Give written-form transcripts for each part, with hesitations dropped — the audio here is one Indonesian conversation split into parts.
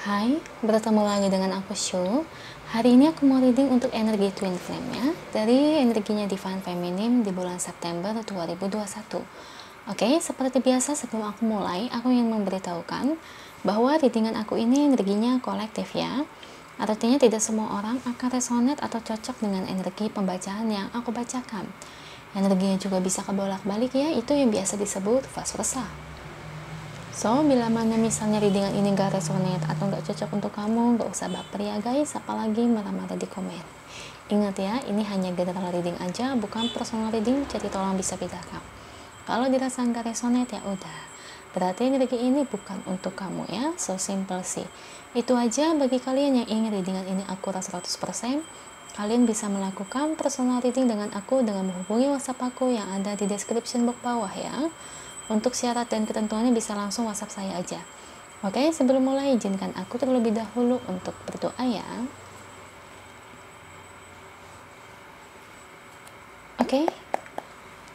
Hai, bertemu lagi dengan aku Shu. Hari ini aku mau reading untuk energi Twin Flame ya, dari energinya Divine Feminine di bulan September 2021. Oke, seperti biasa sebelum aku mulai, aku ingin memberitahukan bahwa readingan aku ini energinya kolektif ya. Artinya tidak semua orang akan resonate atau cocok dengan energi pembacaan yang aku bacakan. Energinya juga bisa kebolak-balik ya, itu yang biasa disebut vice versa. So, bila mana misalnya readingan ini gak resonate atau gak cocok untuk kamu, gak usah baper ya guys, apalagi marah-marah di komen. Ingat ya, ini hanya general reading aja, bukan personal reading, jadi tolong bisa bedakan. Kalau dirasa gak resonate ya udah, berarti energi ini bukan untuk kamu ya, so simple sih. Itu aja bagi kalian yang ingin readingan ini akurat 100%, kalian bisa melakukan personal reading dengan aku dengan menghubungi WhatsApp aku yang ada di description box bawah ya. Untuk syarat dan ketentuannya bisa langsung WhatsApp saya aja. Oke, sebelum mulai izinkan aku terlebih dahulu untuk berdoa ya. Oke,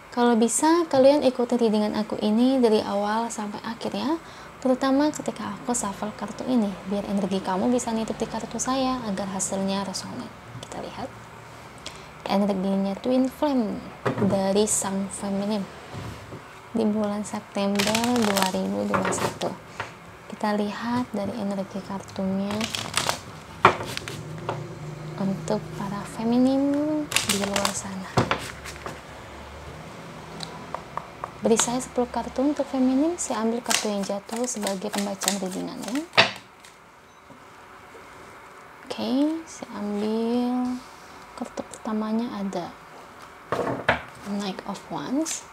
kalau bisa kalian ikuti readingan aku ini dari awal sampai akhir ya. Terutama ketika aku shuffle kartu ini, biar energi kamu bisa nitip di kartu saya agar hasilnya resonate. Kita lihat. Energinya Twin Flame dari Sang Feminine di bulan September 2021. Kita lihat dari energi kartunya untuk para feminim di luar sana. Beri saya 10 kartu untuk feminim, saya ambil kartu yang jatuh sebagai pembacaan readingan ya. Oke, saya ambil kartu pertamanya ada Knight of Wands.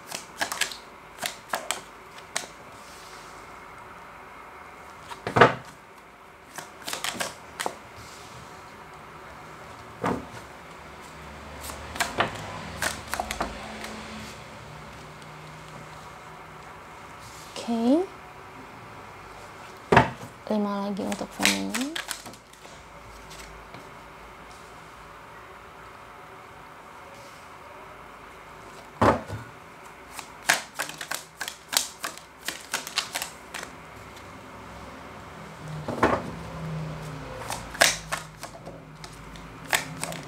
Oke, 5 lagi untuk feminin.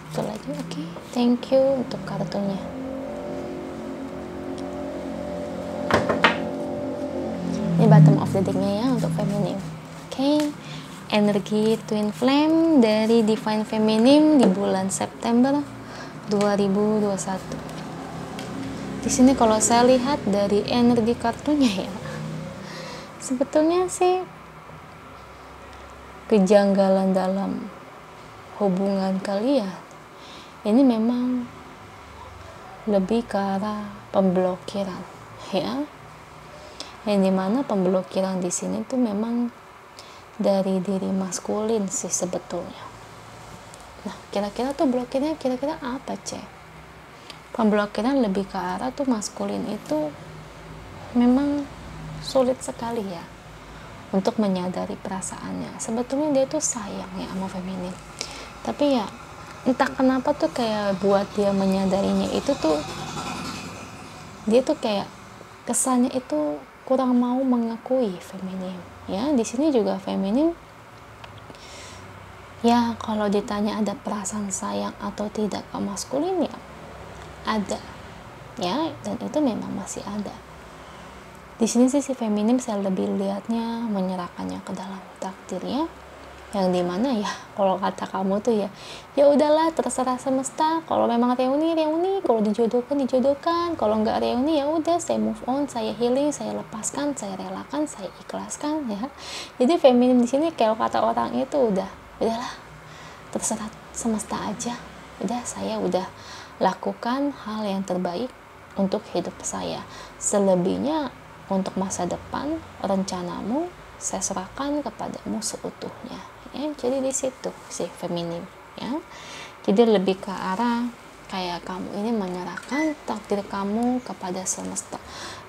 Satu lagi, oke. Thank you untuk kartunya. Ini bottom of the deck-nya ya untuk feminine. Oke, energi Twin Flame dari Divine Feminine di bulan September 2021. Di sini kalau saya lihat dari energi kartunya ya, sebetulnya sih kejanggalan dalam hubungan kalian ini memang lebih ke arah pemblokiran ya. Yang dimana pemblokiran di sini tuh memang dari diri maskulin sih sebetulnya. Nah, kira-kira tuh blokirnya kira-kira apa, Cek? Pemblokiran lebih ke arah tuh maskulin itu memang sulit sekali ya untuk menyadari perasaannya. Sebetulnya dia tuh sayang ya sama feminin. Tapi ya entah kenapa tuh kayak buat dia menyadarinya itu tuh dia tuh kayak kesannya itu kurang mau mengakui feminim ya. Di sini juga feminim ya, kalau ditanya ada perasaan sayang atau tidak ke maskulin ya ada ya, dan itu memang masih ada. Di sini sih si feminim saya lebih lihatnya menyerahkannya ke dalam takdir ya, yang dimana ya kalau kata kamu tuh ya udahlah terserah semesta, kalau memang reuni, kalau dijodohkan, kalau nggak reuni ya udah saya move on, saya healing, saya lepaskan, saya relakan, saya ikhlaskan ya. Jadi feminim di sini kalau kata orang itu udahlah terserah semesta aja, udah saya udah lakukan hal yang terbaik untuk hidup saya, selebihnya untuk masa depan rencanamu saya serahkan kepadamu seutuhnya ya. Jadi di situ sih feminim ya. Jadi lebih ke arah kayak kamu ini menyerahkan takdir kamu kepada semesta.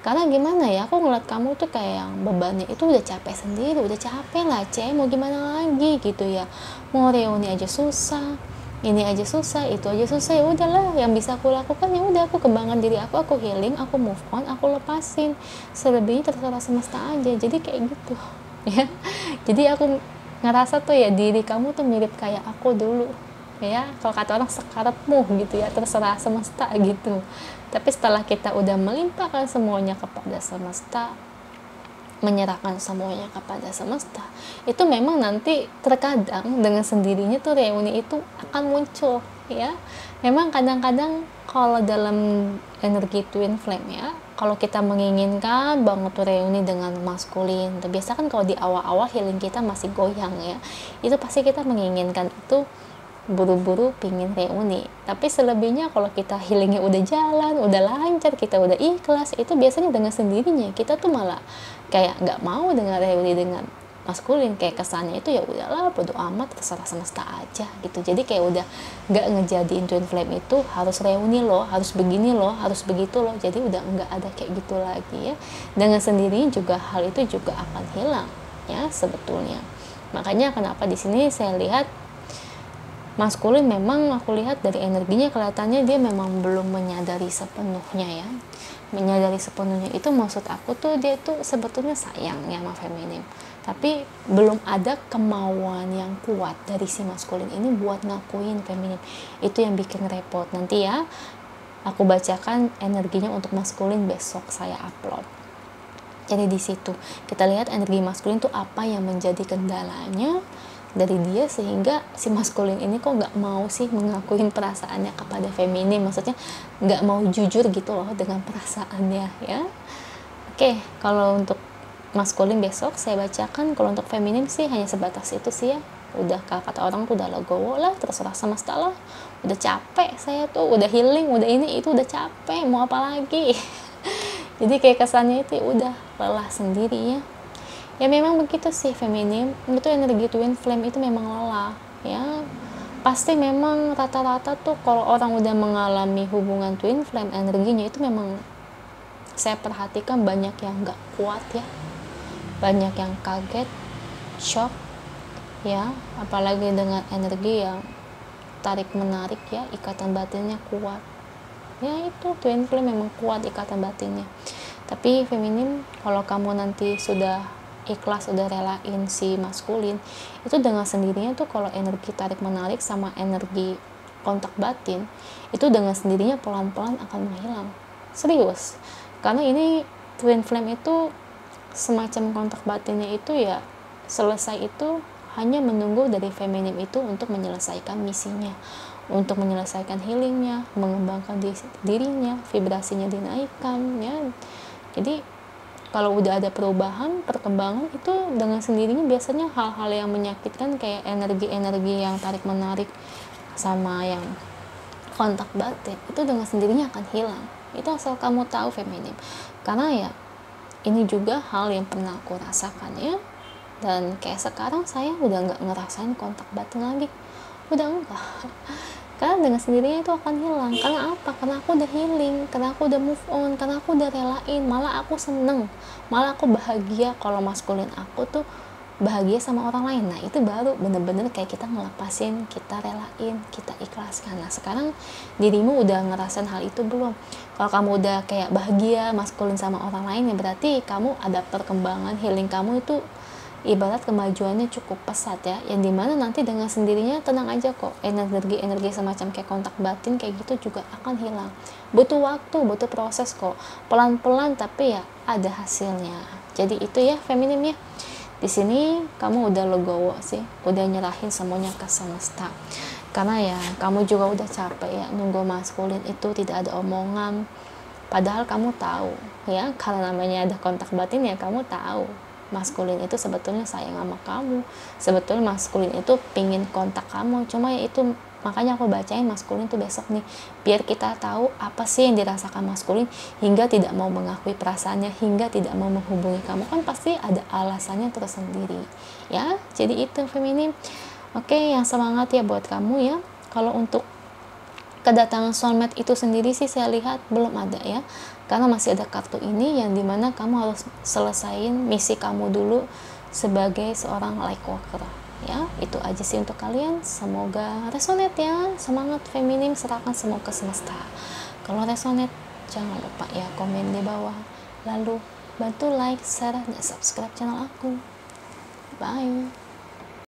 Karena gimana ya, aku ngeliat kamu tuh kayak yang bebannya itu udah capek sendiri, udah capek lah Cek, mau gimana lagi gitu ya. Mau reuni aja susah, ini aja susah, itu aja susah, ya udahlah yang bisa aku lakukan ya udah aku kembangkan diri aku healing, aku move on, aku lepasin, selebihnya terserah semesta aja. Jadi kayak gitu ya. Jadi aku ngerasa tuh ya diri kamu tuh mirip kayak aku dulu, ya kalau kata orang sekarepmu gitu ya, terserah semesta gitu. Tapi setelah kita udah melimpahkan semuanya kepada semesta, menyerahkan semuanya kepada semesta, itu memang nanti terkadang dengan sendirinya tuh reuni itu akan muncul, ya. Memang kadang-kadang kalau dalam energi twin flame ya, kalau kita menginginkan banget tuh reuni dengan maskulin, biasa kan kalau di awal-awal healing kita masih goyang ya, itu pasti kita menginginkan itu buru-buru pingin reuni. Tapi selebihnya kalau kita healingnya udah jalan, udah lancar, kita udah ikhlas, itu biasanya dengan sendirinya kita tuh malah kayak nggak mau dengan reuni dengan maskulin, kayak kesannya itu ya udahlah bodo amat, terserah semesta aja gitu. Jadi kayak udah nggak ngejadiin twin flame itu harus reuni loh, harus begini loh, harus begitu loh. Jadi udah nggak ada kayak gitu lagi ya. Dengan sendirinya juga hal itu juga akan hilang ya sebetulnya. Makanya kenapa di sini saya lihat maskulin memang aku lihat dari energinya kelihatannya dia memang belum menyadari sepenuhnya ya. Menyadari sepenuhnya itu maksud aku tuh dia tuh sebetulnya sayang ya sama feminim, tapi belum ada kemauan yang kuat dari si maskulin ini buat ngakuin feminim. Itu yang bikin repot. Nanti ya aku bacakan energinya untuk maskulin besok saya upload. Jadi di situ kita lihat energi maskulin tuh apa yang menjadi kendalanya dari dia sehingga si maskulin ini kok nggak mau sih mengakuin perasaannya kepada feminim, maksudnya nggak mau jujur gitu loh dengan perasaannya ya. Oke, kalau untuk maskulin besok saya bacakan. Kalau untuk feminim sih hanya sebatas itu sih ya, udah kata orang tuh udah legowo lah, terserah semesta lah, udah capek saya tuh, udah healing, udah ini itu, udah capek, mau apa lagi. Jadi kayak kesannya itu udah lelah sendiri ya. Ya memang begitu sih feminim, itu energi twin flame itu memang lelah ya. Pasti memang rata-rata tuh kalau orang udah mengalami hubungan twin flame, energinya itu memang saya perhatikan banyak yang gak kuat ya, banyak yang kaget, shock ya, apalagi dengan energi yang tarik menarik ya, ikatan batinnya kuat ya. Itu twin flame memang kuat ikatan batinnya. Tapi feminim, kalau kamu nanti sudah ikhlas, udah relain si maskulin, itu dengan sendirinya tuh kalau energi tarik menarik sama energi kontak batin itu dengan sendirinya pelan-pelan akan menghilang, serius. Karena ini twin flame itu semacam kontak batinnya itu ya selesai itu hanya menunggu dari feminim itu untuk menyelesaikan misinya, untuk menyelesaikan healingnya, mengembangkan dirinya, vibrasinya dinaikkan ya. Jadi kalau udah ada perubahan, perkembangan, itu dengan sendirinya biasanya hal-hal yang menyakitkan kayak energi-energi yang tarik menarik sama yang kontak batin itu dengan sendirinya akan hilang. Itu asal kamu tahu feminim. Karena ya ini juga hal yang pernah aku rasakan ya. Dan kayak sekarang saya udah nggak ngerasain kontak batin lagi, udah enggak. Karena dengan sendirinya itu akan hilang. Karena apa? Karena aku udah healing, karena aku udah move on, karena aku udah relain. Malah aku seneng, malah aku bahagia kalau maskulin aku tuh bahagia sama orang lain. Nah itu baru bener-bener kayak kita ngelepasin, kita relain, kita ikhlaskan. Nah sekarang dirimu udah ngerasain hal itu belum? Kalau kamu udah kayak bahagia maskulin sama orang lain, ya berarti kamu ada perkembangan healing kamu itu ibarat kemajuannya cukup pesat ya, yang dimana nanti dengan sendirinya tenang aja kok, energi semacam kayak kontak batin kayak gitu juga akan hilang. Butuh waktu, butuh proses kok, pelan-pelan tapi ya ada hasilnya. Jadi itu ya feminim ya, di sini kamu udah legowo sih, udah nyerahin semuanya ke semesta. Karena ya kamu juga udah capek ya nunggu maskulin itu tidak ada omongan, padahal kamu tahu ya, karena namanya ada kontak batin ya kamu tahu maskulin itu sebetulnya sayang sama kamu, sebetulnya maskulin itu pingin kontak kamu. Cuma ya itu makanya aku bacain maskulin itu besok nih, biar kita tahu apa sih yang dirasakan maskulin hingga tidak mau mengakui perasaannya, hingga tidak mau menghubungi kamu. Kan pasti ada alasannya tersendiri ya. Jadi itu feminim. Oke, yang semangat ya buat kamu ya. Kalau untuk kedatangan soulmate itu sendiri sih saya lihat belum ada ya, karena masih ada kartu ini yang dimana kamu harus selesain misi kamu dulu sebagai seorang light worker ya. Itu aja sih untuk kalian, semoga resonate ya. Semangat feminim, serahkan semua ke semesta. Kalau resonate jangan lupa ya komen di bawah, lalu bantu like, share, dan subscribe channel aku. Bye.